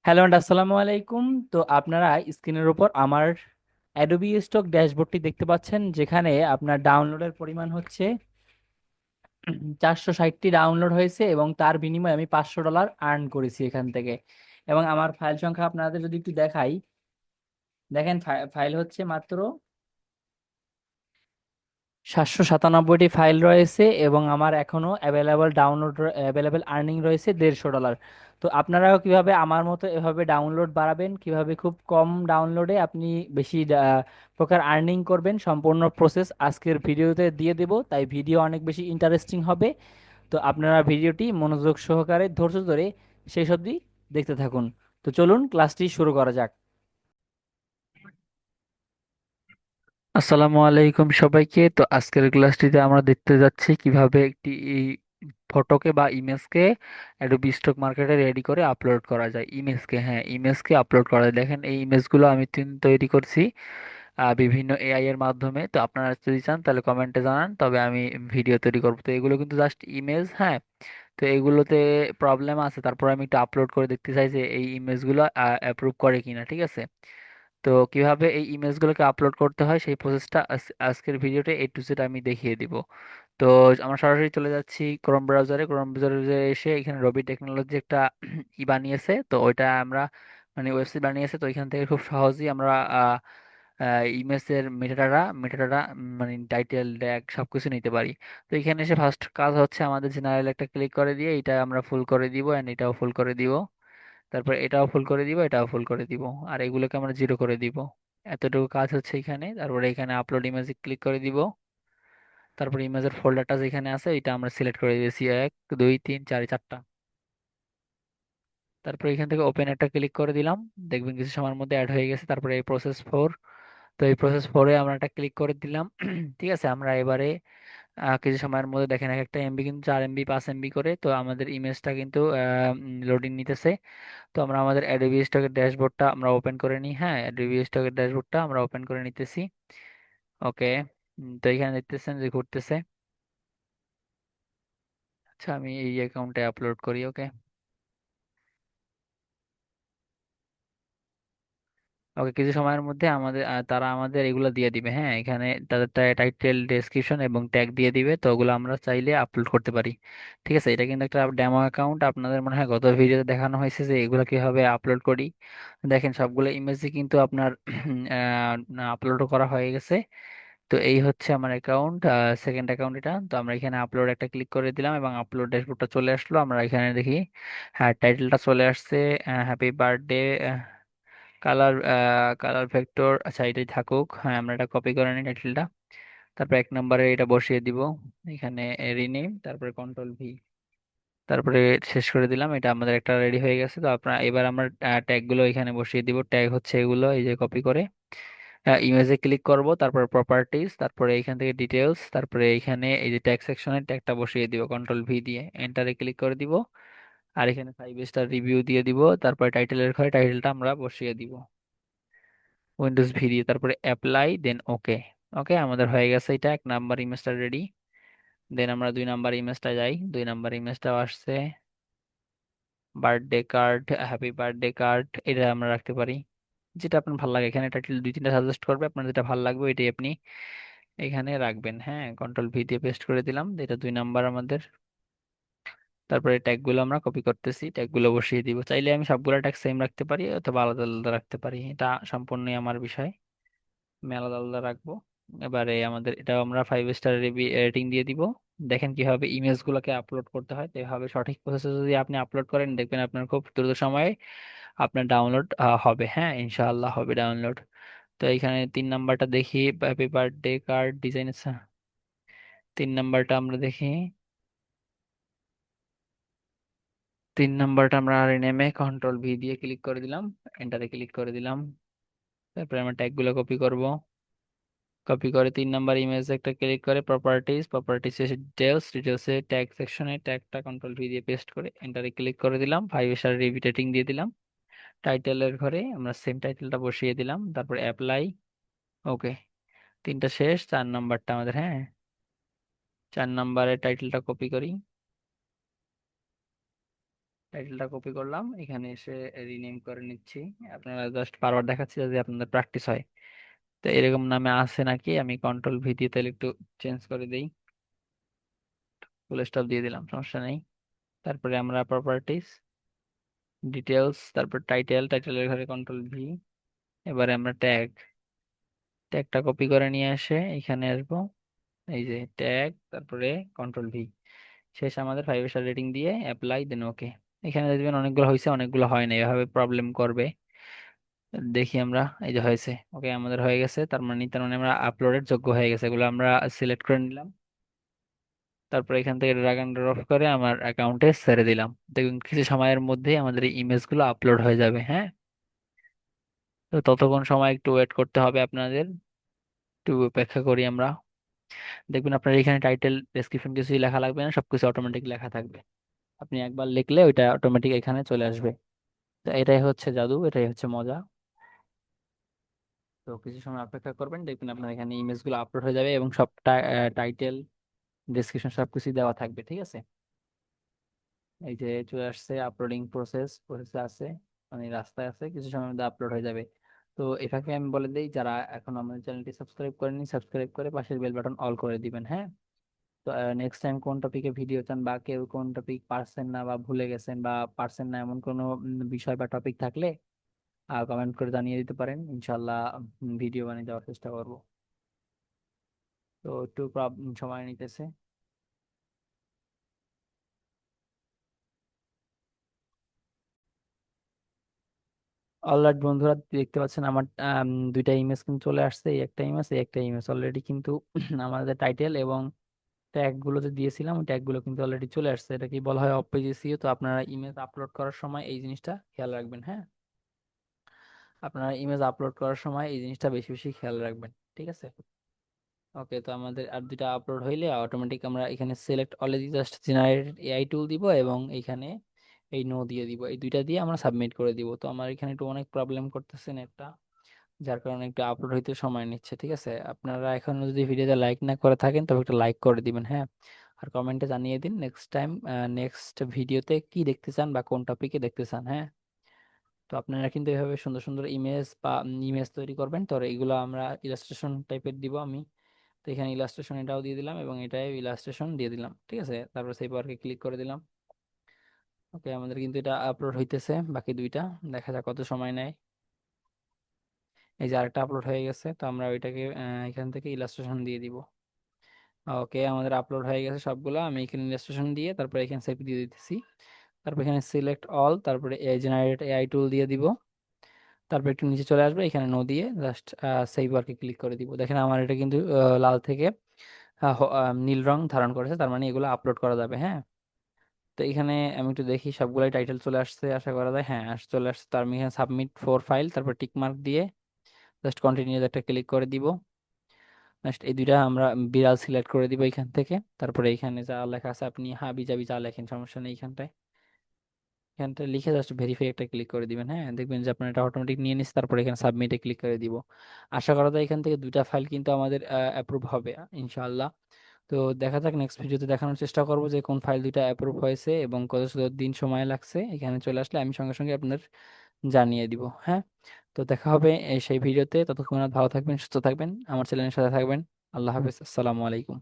Hello and আসসালামু আলাইকুম। তো আপনারা স্ক্রিনের উপর আমার অ্যাডোবি স্টক ড্যাশবোর্ডটি দেখতে পাচ্ছেন, যেখানে আপনার ডাউনলোডের পরিমাণ হচ্ছে 460টি ডাউনলোড হয়েছে এবং তার বিনিময়ে আমি $500 আর্ন করেছি এখান থেকে। এবং আমার ফাইল সংখ্যা আপনাদের যদি একটু দেখাই, দেখেন ফাইল হচ্ছে মাত্র 797টি ফাইল রয়েছে এবং আমার এখনো অ্যাভেলেবল আর্নিং রয়েছে $150। তো আপনারাও কিভাবে আমার মতো এভাবে ডাউনলোড বাড়াবেন, কিভাবে খুব কম ডাউনলোডে আপনি বেশি প্রকার আর্নিং করবেন, সম্পূর্ণ প্রসেস আজকের ভিডিওতে দিয়ে দেব। তাই ভিডিও অনেক বেশি ইন্টারেস্টিং হবে। তো আপনারা ভিডিওটি মনোযোগ সহকারে ধৈর্য ধরে শেষ অবধি দেখতে থাকুন। তো চলুন ক্লাসটি শুরু করা যাক। আসসালামু আলাইকুম সবাইকে। তো আজকের ক্লাসটিতে আমরা দেখতে যাচ্ছি কিভাবে একটি ফটোকে বা ইমেজকে অ্যাডোবি স্টক মার্কেটে রেডি করে আপলোড করা যায়। ইমেজকে আপলোড করা যায়। দেখেন এই ইমেজগুলো আমি তৈরি করছি বিভিন্ন এআই এর মাধ্যমে। তো আপনারা যদি চান তাহলে কমেন্টে জানান, তবে আমি ভিডিও তৈরি করবো। তো এগুলো কিন্তু জাস্ট ইমেজ, হ্যাঁ। তো এগুলোতে প্রবলেম আছে, তারপর আমি একটু আপলোড করে দেখতে চাই যে এই ইমেজগুলো অ্যাপ্রুভ করে কিনা, ঠিক আছে। তো কিভাবে এই ইমেজগুলোকে আপলোড করতে হয় সেই প্রসেসটা আজকের ভিডিওতে A to Z আমি দেখিয়ে দিব। তো আমরা সরাসরি চলে যাচ্ছি ক্রোম ব্রাউজারে এসে এখানে রবি টেকনোলজি একটা বানিয়েছে, তো ওইটা আমরা মানে ওয়েবসাইট বানিয়েছে। তো এখান থেকে খুব সহজেই আমরা ইমেজের মেটাডাটা মানে টাইটেল ট্যাগ সবকিছু নিতে পারি। তো এখানে এসে ফার্স্ট কাজ হচ্ছে আমাদের জেনারেল একটা ক্লিক করে দিয়ে এটা আমরা ফুল করে দিব, এন্ড এটাও ফুল করে দিব। তারপর এটাও ফুল করে দিব, এটাও ফুল করে দিব, আর এগুলোকে আমরা জিরো করে দিব। এতটুকু কাজ হচ্ছে এখানে। তারপরে এখানে আপলোড ইমেজে ক্লিক করে দিব। তারপর ইমেজের ফোল্ডারটা যেখানে আছে এটা আমরা সিলেক্ট করে দিয়েছি, 1 2 3 4 4টা। তারপর এখান থেকে ওপেন একটা ক্লিক করে দিলাম, দেখবেন কিছু সময়ের মধ্যে অ্যাড হয়ে গেছে। তারপরে এই প্রসেস 4, তো এই প্রসেস 4-এ আমরা একটা ক্লিক করে দিলাম। ঠিক আছে, আমরা এবারে কিছু সময়ের মধ্যে দেখেন এক একটা এমবি কিন্তু 4 MB 5 MB করে। তো আমাদের ইমেজটা কিন্তু লোডিং নিতেছে। তো আমরা আমাদের অ্যাডোবি স্টকের ড্যাশবোর্ডটা আমরা ওপেন করে নিই। হ্যাঁ, অ্যাডোবি স্টকের ড্যাশবোর্ডটা আমরা ওপেন করে নিতেছি। ওকে। তো এখানে দেখতেছেন যে ঘুরতেছে। আচ্ছা, আমি এই অ্যাকাউন্টে আপলোড করি। ওকে। ওকে, কিছু সময়ের মধ্যে তারা আমাদের এগুলো দিয়ে দিবে। হ্যাঁ, এখানে তাদের টাইটেল, ডেসক্রিপশন এবং ট্যাগ দিয়ে দিবে। তো ওগুলো আমরা চাইলে আপলোড করতে পারি। ঠিক আছে, এটা কিন্তু একটা ডেমো অ্যাকাউন্ট। আপনাদের মনে হয় গত ভিডিওতে দেখানো হয়েছে যে এগুলো কিভাবে আপলোড করি। দেখেন সবগুলো ইমেজই কিন্তু আপনার আপলোড করা হয়ে গেছে। তো এই হচ্ছে আমার অ্যাকাউন্ট, সেকেন্ড অ্যাকাউন্ট এটা। তো আমরা এখানে আপলোড একটা ক্লিক করে দিলাম এবং আপলোড ড্যাশবোর্ডটা চলে আসলো। আমরা এখানে দেখি, হ্যাঁ, টাইটেলটা চলে আসছে, happy birthday colour, colour vector. আচ্ছা, এটাই থাকুক। হ্যাঁ, আমরা এটা কপি করে নিই টাইটেলটা। তারপর 1 নম্বরে এটা বসিয়ে দিব এখানে, রিনেম, তারপরে কন্ট্রোল V, তারপরে শেষ করে দিলাম। এটা আমাদের একটা রেডি হয়ে গেছে। তো আপনার এবার আমরা ট্যাগ গুলো এখানে বসিয়ে দিব। ট্যাগ হচ্ছে এগুলো, এই যে কপি করে ইমেজে ক্লিক করব, তারপর প্রপার্টিজ, তারপরে এখান থেকে ডিটেলস, তারপরে এখানে এই যে ট্যাগ সেকশনের ট্যাগটা বসিয়ে দিব কন্ট্রোল V দিয়ে, এন্টারে ক্লিক করে দিব। আর এখানে 5 স্টার রিভিউ দিয়ে দিব। তারপরে টাইটেলের ঘরে টাইটেলটা আমরা বসিয়ে দিব উইন্ডোজ V দিয়ে, তারপরে অ্যাপ্লাই, দেন ওকে। ওকে, আমাদের হয়ে গেছে। এটা 1 নাম্বার ইমেজটা রেডি। দেন আমরা 2 নাম্বার ইমেজটা যাই। 2 নাম্বার ইমেজটাও আসছে, birthday card, happy birthday card. এটা আমরা রাখতে পারি, যেটা আপনার ভালো লাগে। এখানে টাইটেল 2 3টা সাজেস্ট করবে, আপনার যেটা ভালো লাগবে এটাই আপনি এখানে রাখবেন। হ্যাঁ, কন্ট্রোল V দিয়ে পেস্ট করে দিলাম। এটা 2 নাম্বার আমাদের। তারপরে ট্যাগ গুলো আমরা কপি করতেছি, ট্যাগ গুলো বসিয়ে দিব। চাইলে আমি সবগুলো ট্যাগ সেম রাখতে পারি অথবা আলাদা আলাদা রাখতে পারি, এটা সম্পূর্ণই আমার বিষয়। আমি আলাদা আলাদা রাখবো। এবারে আমাদের এটাও আমরা 5 স্টার রেটিং দিয়ে দিব। দেখেন কিভাবে ইমেজ গুলোকে আপলোড করতে হয়। তো এভাবে সঠিক প্রসেসে যদি আপনি আপলোড করেন, দেখবেন আপনার খুব দ্রুত সময়ে আপনার ডাউনলোড হবে। হ্যাঁ, ইনশাআল্লাহ হবে ডাউনলোড। তো এখানে 3 নাম্বারটা দেখি, হ্যাপি বার্থডে কার্ড ডিজাইন। 3 নাম্বারটা আমরা দেখি। 3 নাম্বারটা আমরা রিনেমে কন্ট্রোল V দিয়ে ক্লিক করে দিলাম, এন্টারে ক্লিক করে দিলাম। তারপরে আমরা ট্যাগ গুলো কপি করব। কপি করে 3 নাম্বার ইমেজ একটা ক্লিক করে প্রপার্টিজ এসে ডিটেলসে ট্যাগ সেকশনে ট্যাগটা কন্ট্রোল V দিয়ে পেস্ট করে এন্টারে ক্লিক করে দিলাম। 5 স্টার রিভিউ রেটিং দিয়ে দিলাম। টাইটেলের ঘরে আমরা সেম টাইটেলটা বসিয়ে দিলাম, তারপর অ্যাপ্লাই, ওকে। 3টা শেষ। 4 নাম্বারটা আমাদের, হ্যাঁ। 4 নাম্বারের টাইটেলটা কপি করি, টাইটেলটা কপি করলাম, এখানে এসে রিনেম করে নিচ্ছি। আপনারা জাস্ট বারবার দেখাচ্ছি যদি আপনাদের প্র্যাকটিস হয়। তো এরকম নামে আছে নাকি, আমি কন্ট্রোল ভি দিয়ে তাহলে একটু চেঞ্জ করে দিই, ফুল স্টপ দিয়ে দিলাম, সমস্যা নেই। তারপরে আমরা প্রপার্টিস, ডিটেলস, তারপর টাইটেল, টাইটেলের ঘরে কন্ট্রোল ভি। এবারে আমরা ট্যাগ, ট্যাগটা কপি করে নিয়ে এসে এখানে আসবো, এই যে ট্যাগ, তারপরে কন্ট্রোল ভি। শেষ আমাদের 5 স্টার রেটিং দিয়ে অ্যাপ্লাই দেন, ওকে। এখানে দেখবেন অনেকগুলো হয়েছে অনেকগুলো হয় না, এভাবে প্রবলেম করবে। দেখি আমরা, এই যে হয়েছে, ওকে আমাদের হয়ে গেছে, তার মানে আমরা আপলোডের যোগ্য হয়ে গেছে। এগুলো আমরা সিলেক্ট করে নিলাম, তারপর এখান থেকে ড্রাগ এন্ড ড্রপ করে আমার অ্যাকাউন্টে ছেড়ে দিলাম। দেখুন কিছু সময়ের মধ্যেই আমাদের এই ইমেজগুলো আপলোড হয়ে যাবে, হ্যাঁ। তো ততক্ষণ সময় একটু ওয়েট করতে হবে আপনাদের, একটু অপেক্ষা করি আমরা। দেখবেন আপনার এখানে টাইটেল ডেসক্রিপশন কিছুই লেখা লাগবে না, সবকিছু অটোমেটিক লেখা থাকবে। আপনি একবার লিখলে ওইটা অটোমেটিক এখানে চলে আসবে। তো এটাই হচ্ছে জাদু, এটাই হচ্ছে মজা। তো কিছু সময় অপেক্ষা করবেন, দেখবেন আপনার এখানে ইমেজগুলো আপলোড হয়ে যাবে এবং সব টাইটেল ডেসক্রিপশন সবকিছু দেওয়া থাকবে, ঠিক আছে। এই যে চলে আসছে, আপলোডিং প্রসেসে আছে, মানে রাস্তায় আছে, কিছু সময়ের মধ্যে আপলোড হয়ে যাবে। তো এটাকে আমি বলে দিই, যারা এখন আমাদের চ্যানেলটি সাবস্ক্রাইব করেনি, সাবস্ক্রাইব করে পাশের বেল বাটন অল করে দিবেন, হ্যাঁ। তো নেক্সট টাইম কোন টপিকে ভিডিও চান, বা কেউ কোন টপিক পারছেন না বা ভুলে গেছেন বা পারছেন না এমন কোনো বিষয় বা টপিক থাকলে কমেন্ট করে জানিয়ে দিতে পারেন, ইনশাল্লাহ ভিডিও বানিয়ে দেওয়ার চেষ্টা করব। তো একটু সময় নিতেছে। অলরাইট বন্ধুরা, দেখতে পাচ্ছেন আমার দুইটা ইমেজ কিন্তু চলে আসছে, এই একটা ইমেজ, এই একটা ইমেজ অলরেডি কিন্তু আমাদের টাইটেল এবং ট্যাগ গুলো যে দিয়েছিলাম ওই ট্যাগ গুলো কিন্তু অলরেডি চলে আসছে। এটা কি বলা হয়, অফ পেজ এসইও। তো আপনারা ইমেজ আপলোড করার সময় এই জিনিসটা খেয়াল রাখবেন, হ্যাঁ। আপনারা ইমেজ আপলোড করার সময় এই জিনিসটা বেশি বেশি খেয়াল রাখবেন, ঠিক আছে। ওকে, তো আমাদের আর দুইটা আপলোড হইলে অটোমেটিক আমরা এখানে select all just generate AI টুল দিব এবং এইখানে এই নো দিয়ে দিব, এই দুইটা দিয়ে আমরা সাবমিট করে দিব। তো আমার এখানে একটু অনেক প্রবলেম করতেছে নেটটা, যার কারণে একটু আপলোড হইতে সময় নিচ্ছে, ঠিক আছে। আপনারা এখন যদি ভিডিওতে লাইক না করে থাকেন তবে একটা লাইক করে দিবেন, হ্যাঁ। আর কমেন্টে জানিয়ে দিন নেক্সট টাইম, নেক্সট ভিডিওতে কি দেখতে চান বা কোন টপিকে দেখতে চান, হ্যাঁ। তো আপনারা কিন্তু এভাবে সুন্দর সুন্দর ইমেজ বা ইমেজ তৈরি করবেন। তো এগুলো আমরা ইলাস্ট্রেশন টাইপের দিব আমি। তো এখানে ইলাস্ট্রেশন এটাও দিয়ে দিলাম এবং এটাই ইলাস্ট্রেশন দিয়ে দিলাম, ঠিক আছে। তারপর সেই পার্কে ক্লিক করে দিলাম। ওকে, আমাদের কিন্তু এটা আপলোড হইতেছে, বাকি দুইটা দেখা যাক কত সময় নেয়। এই যে আরেকটা আপলোড হয়ে গেছে, তো আমরা ওইটাকে এখান থেকে ইলাস্ট্রেশন দিয়ে দিব। ওকে, আমাদের আপলোড হয়ে গেছে সবগুলো, আমি এখানে ইলাস্ট্রেশন দিয়ে তারপর এখানে সেভ দিয়ে দিতেছি। তারপর এখানে সিলেক্ট অল, তারপরে এ জেনারেট এআই টুল দিয়ে দিব। তারপর একটু নিচে চলে আসবে, এখানে নো দিয়ে জাস্ট সেভ ওয়ার্কে ক্লিক করে দিব। দেখেন আমার এটা কিন্তু লাল থেকে নীল রং ধারণ করেছে, তার মানে এগুলো আপলোড করা যাবে, হ্যাঁ। তো এখানে আমি একটু দেখি সবগুলাই টাইটেল চলে আসছে আশা করা যায়, হ্যাঁ চলে আসছে। তো আমি এখানে সাবমিট ফর ফাইল, তারপর টিক মার্ক দিয়ে জাস্ট কন্টিনিউ একটা ক্লিক করে দিব। নেক্সট এই দুইটা আমরা বিড়াল সিলেক্ট করে দিব এখান থেকে। তারপরে এখানে যা লেখা আছে আপনি হাবি জাবি যা লেখেন সমস্যা নেই, এখানটায় এখানটা লিখে জাস্ট ভেরিফাই একটা ক্লিক করে দিবেন, হ্যাঁ। দেখবেন যে আপনার এটা অটোমেটিক নিয়ে নিচ্ছে, তারপরে এখানে সাবমিটে ক্লিক করে দিব। আশা করা যায় এখান থেকে দুইটা ফাইল কিন্তু আমাদের অ্যাপ্রুভ হবে ইনশাআল্লাহ। তো দেখা যাক, নেক্সট ভিডিওতে দেখানোর চেষ্টা করব যে কোন ফাইল দুইটা অ্যাপ্রুভ হয়েছে এবং কত দিন সময় লাগছে। এখানে চলে আসলে আমি সঙ্গে সঙ্গে আপনার জানিয়ে দিব, হ্যাঁ। তো দেখা হবে সেই ভিডিওতে, ততক্ষণ ভালো থাকবেন, সুস্থ থাকবেন, আমার চ্যানেলের সাথে থাকবেন। আল্লাহ হাফেজ, আসসালামু আলাইকুম।